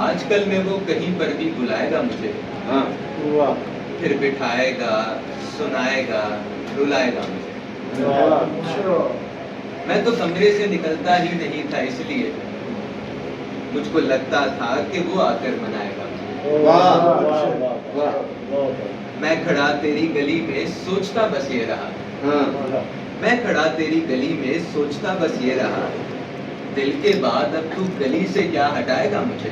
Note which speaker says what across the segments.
Speaker 1: آج کل میں وہ کہیں پر بھی بلائے گا مجھے، پھر بٹھائے گا، سنائے گا، رلائے گا مجھے۔ میں تو کمرے سے نکلتا ہی نہیں تھا، اس لیے مجھ کو لگتا تھا کہ وہ آ کر منائے گا مجھے۔ میں کھڑا تیری گلی میں سوچتا بس یہ رہا، میں کھڑا تیری گلی میں سوچتا بس یہ رہا، دل کے بعد اب تو گلی سے کیا ہٹائے گا مجھے۔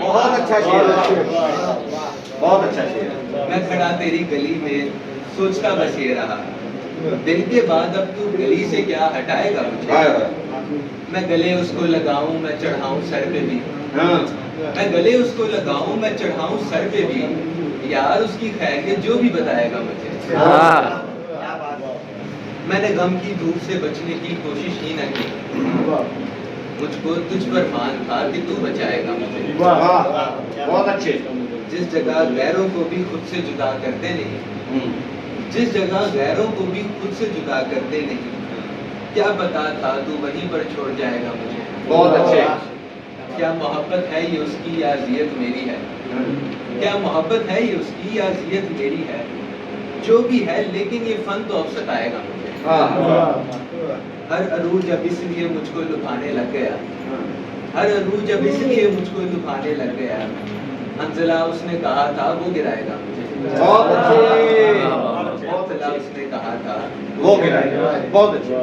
Speaker 2: بہت اچھا شعر ہے، بہت اچھا شعر ہے۔
Speaker 1: میں کھڑا تیری گلی میں سوچتا بس یہ رہا، دل کے بعد اب تو گلی سے کیا ہٹائے گا مجھے۔ میں گلے اس کو لگاؤں، میں چڑھاؤں سر پہ بھی، میں گلے اس کو لگاؤں، میں چڑھاؤں سر پہ بھی، یار اس کی خیریت جو بھی بتائے گا مجھے۔ میں نے غم کی دھوپ سے بچنے کی کوشش ہی نہ کی، مجھ کو تجھ پر مان تھا کہ تو بچائے گا مجھے۔
Speaker 2: بہت اچھے۔
Speaker 1: جس جگہ غیروں کو بھی خود سے جدا کرتے نہیں، جس جگہ غیروں کو بھی خود سے جدا کرتے نہیں، کیا پتا تھا تو وہیں پر چھوڑ جائے گا مجھے۔
Speaker 2: بہت اچھے۔
Speaker 1: کیا محبت ہے یہ اس کی یا اذیت میری ہے، کیا محبت ہے یہ اس کی یا اذیت میری ہے، جو بھی ہے لیکن یہ فن تو اب ستائے گا مجھے۔ ہر عروج اب اس لیے مجھ کو لبھانے لگ گیا، ہر عروج اب اس لیے مجھ کو لبھانے لگ گیا، منزلہ اس نے کہا تھا وہ گرائے گا مجھے۔
Speaker 2: بہت اچھے،
Speaker 1: منزلہ اس نے کہا تھا
Speaker 2: وہ گرائے گا، بہت اچھے۔